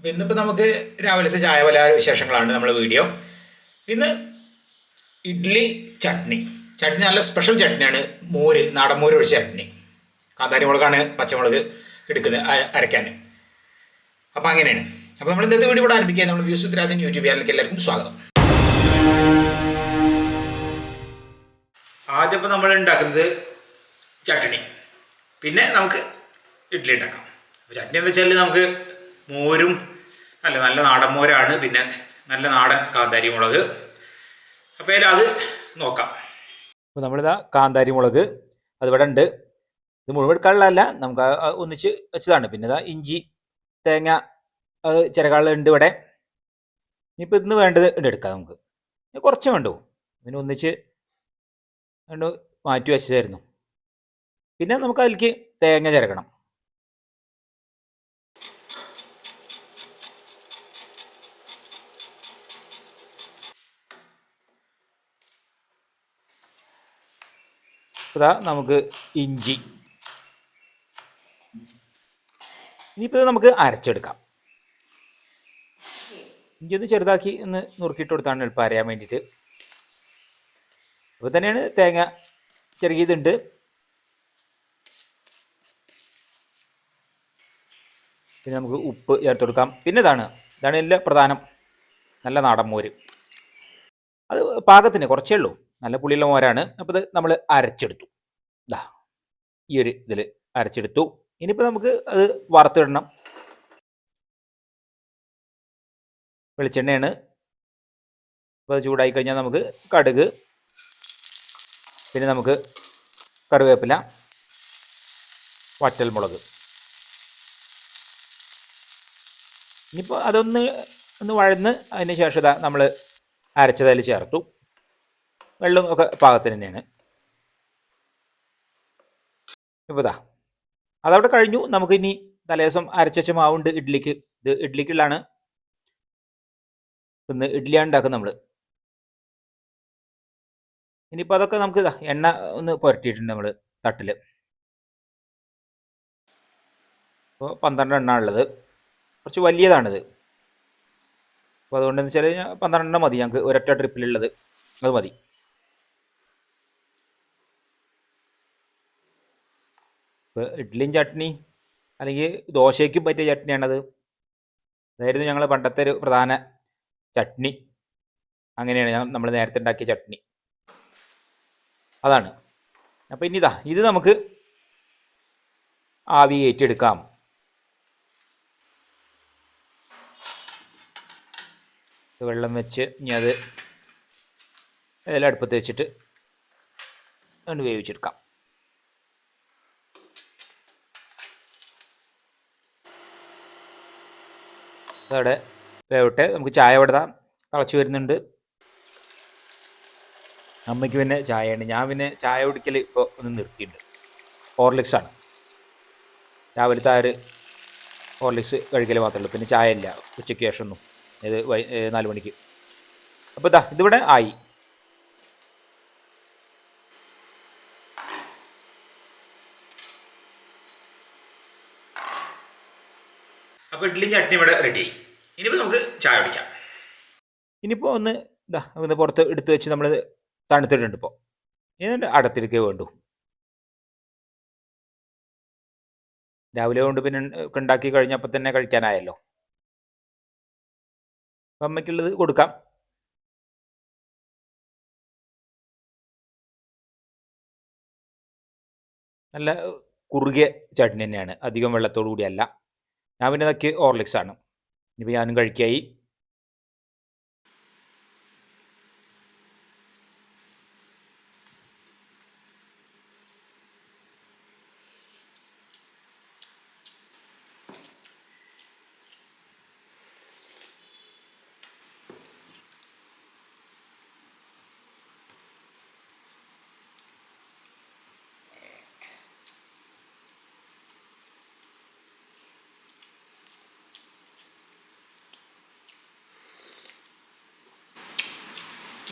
അപ്പോൾ ഇന്നിപ്പോൾ നമുക്ക് രാവിലത്തെ ചായ പല വിശേഷങ്ങളാണ് നമ്മൾ വീഡിയോ. ഇന്ന് ഇഡ്ഡലി ചട്നി. ചട്നി നല്ല സ്പെഷ്യൽ ചട്നിയാണ്. മോര്, നാടൻ മോര് ഒഴിച്ച ചട്നി. കാന്താരി മുളകാണ് പച്ചമുളക് എടുക്കുന്നത് അരയ്ക്കാൻ. അപ്പോൾ അങ്ങനെയാണ്. അപ്പോൾ നമ്മൾ ഇന്നത്തെ വീഡിയോ ഇവിടെ ആരംഭിക്കുക. നമ്മൾ വ്യൂസ് വിത്ത് രാജൻ യൂട്യൂബ് ചാനലിലേക്ക് എല്ലാവർക്കും സ്വാഗതം. ആദ്യം ഇപ്പോൾ നമ്മൾ ഉണ്ടാക്കുന്നത് ചട്നി, പിന്നെ നമുക്ക് ഇഡ്ഡലി ഉണ്ടാക്കാം. അപ്പോൾ ചട്നി എന്ന് വെച്ചാൽ നമുക്ക് മോരും നല്ല നാടൻ മോരാണ്, പിന്നെ നല്ല നാടൻ കാന്താരി മുളക്. അപ്പോൾ അത് നോക്കാം. അപ്പോൾ നമ്മളിതാ കാന്താരി മുളക് അതിവിടെ ഉണ്ട്. ഇത് മുഴുവൻ എടുക്കാനുള്ളതല്ല, നമുക്ക് ഒന്നിച്ച് വെച്ചതാണ്. പിന്നെ ഇതാ ഇഞ്ചി, തേങ്ങ, അത് ചിരകാളുണ്ട് ഇവിടെ. ഇനിയിപ്പോൾ ഇന്ന് വേണ്ടത് എടുക്കാം. നമുക്ക് കുറച്ച് വേണ്ടു, പിന്നെ ഒന്നിച്ച് മാറ്റി വെച്ചതായിരുന്നു. പിന്നെ നമുക്ക് അതിലേക്ക് തേങ്ങ ചിരകണം. ഇതാ നമുക്ക് ഇഞ്ചി. ഇനിയിപ്പോൾ നമുക്ക് അരച്ചെടുക്കാം. ഇഞ്ചി ഒന്ന് ചെറുതാക്കി ഒന്ന് നുറുക്കിയിട്ട് കൊടുത്താണ് എളുപ്പം അരയാൻ വേണ്ടിയിട്ട്. അപ്പോൾ തന്നെയാണ് തേങ്ങ ചെറുകിയതുണ്ട്. പിന്നെ നമുക്ക് ഉപ്പ് ചേർത്ത് കൊടുക്കാം. പിന്നെ ഇതാണ് എല്ലാം പ്രധാനം, നല്ല നാടൻ മോര്. അത് പാകത്തിന് കുറച്ചേ ഉള്ളൂ, നല്ല പുളിയുള്ള മോരാണ്. അപ്പോൾ ഇത് നമ്മൾ അരച്ചെടുത്തു. ഇതാ ഈ ഒരു ഇതിൽ അരച്ചെടുത്തു. ഇനിയിപ്പോൾ നമുക്ക് അത് വറുത്തിടണം. വെളിച്ചെണ്ണയാണ്. അപ്പോൾ അത് ചൂടായി കഴിഞ്ഞാൽ നമുക്ക് കടുക്, പിന്നെ നമുക്ക് കറിവേപ്പില, വറ്റൽമുളക്. ഇനിയിപ്പോൾ ഒന്ന് വഴന്ന് അതിന് ശേഷം ഇതാ നമ്മൾ അരച്ചതിൽ ചേർത്തു. വെള്ളം ഒക്കെ പാകത്തിന് തന്നെയാണ്. ഇപ്പോൾ ഇതാ അതവിടെ കഴിഞ്ഞു. നമുക്കിനി തലേദിവസം അരച്ച മാവുണ്ട് ഇഡ്ഡലിക്ക്. ഇത് ഇഡ്ഡലിക്കുള്ളതാണ്. ഇന്ന് ഇഡ്ഡലിയാണ് ഉണ്ടാക്കുന്നത് നമ്മൾ. ഇനിയിപ്പോൾ അതൊക്കെ നമുക്ക് എണ്ണ ഒന്ന് പുരട്ടിയിട്ടുണ്ട് നമ്മൾ തട്ടിൽ. അപ്പോൾ 12 എണ്ണ ഉള്ളത്, കുറച്ച് വലിയതാണിത്. അപ്പോൾ അതുകൊണ്ടെന്ന് വെച്ചാൽ 12 മതി ഞങ്ങൾക്ക്, ഒരൊറ്റ ട്രിപ്പിലുള്ളത് അത് മതി. ഇപ്പോൾ ഇഡ്ഡലിയും ചട്നി അല്ലെങ്കിൽ ദോശയ്ക്കും പറ്റിയ ചട്നിയാണത്. അതായിരുന്നു ഞങ്ങൾ പണ്ടത്തെ ഒരു പ്രധാന ചട്നി. അങ്ങനെയാണ് നമ്മൾ നേരത്തെ ഉണ്ടാക്കിയ ചട്നി, അതാണ്. അപ്പോൾ ഇനി ഇത് നമുക്ക് ആവി കയറ്റിയെടുക്കാം. വെള്ളം വെച്ച് ഇനി അത് അതിൽ അടുപ്പത്ത് വെച്ചിട്ട് ഒന്ന് വേവിച്ചെടുക്കാം. അതവിടെ വേവട്ടെ. നമുക്ക് ചായ ഇവിടെ തിളച്ച് വരുന്നുണ്ട്. അമ്മയ്ക്ക് പിന്നെ ചായയാണ്. ഞാൻ പിന്നെ ചായ കുടിക്കൽ ഇപ്പോൾ ഒന്ന് നിർത്തിയിട്ടുണ്ട്. ഹോർലിക്സാണ് രാവിലത്തെ ഹോർലിക്സ് കഴിക്കൽ മാത്രമേ ഉള്ളൂ. പിന്നെ ചായ ഇല്ല ഉച്ചയ്ക്ക് ശേഷം ഒന്നും. ഇത് 4 മണിക്ക്. അപ്പോൾ ഇതിവിടെ ആയി. അപ്പോൾ ഇഡ്ഡലിയും ചട്നി ഇവിടെ റെഡി. ഇനിയിപ്പോൾ നമുക്ക് ചായ കുടിക്കാം. ഇനിയിപ്പോൾ ഒന്ന് പുറത്ത് എടുത്ത് വെച്ച് നമ്മൾ തണുത്തിട്ടുണ്ട്. ഇപ്പോൾ എന്നിട്ട് അടത്തിരിക്കേ വേണ്ടു. രാവിലെ കൊണ്ട് പിന്നെ ഉണ്ടാക്കി കഴിഞ്ഞപ്പോൾ തന്നെ കഴിക്കാനായല്ലോ. അപ്പം അമ്മയ്ക്കുള്ളത് കൊടുക്കാം. നല്ല കുറുകിയ ചട്നി തന്നെയാണ്, അധികം വെള്ളത്തോടു കൂടിയല്ല. ഞാൻ പിന്നെ ഇതൊക്കെ ഹോർലിക്സാണ്. ഇനിയിപ്പോൾ ഞാനും കഴിക്കായി.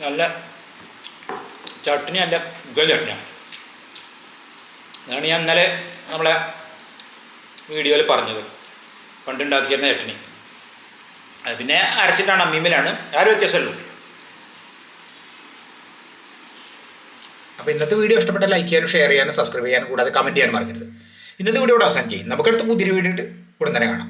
നല്ല ചട്നി, നല്ല ഉഗ്ഗൽ ചട്നിയാണ്. അതാണ് ഞാൻ ഇന്നലെ നമ്മളെ വീഡിയോയിൽ പറഞ്ഞത്, പണ്ടുണ്ടാക്കിയിരുന്ന ചട്നി. അത് പിന്നെ അരച്ചിട്ടാണ് അമ്മീമ്മലാണ് ആ ഒരു വ്യത്യാസമുള്ളൂ. അപ്പോൾ ഇന്നത്തെ വീഡിയോ ഇഷ്ടപ്പെട്ട ലൈക്ക് ചെയ്യാനും ഷെയർ ചെയ്യാനും സബ്സ്ക്രൈബ് ചെയ്യാനും കൂടാതെ കമൻറ്റ് ചെയ്യാനും മറക്കരുത്. ഇന്നത്തെ വീഡിയോ ഇവിടെ അവസാനിക്കും. നമുക്കടുത്ത് പുതിയൊരു വീഡിയോ ഇട്ട് ഉടൻ തന്നെ കാണാം.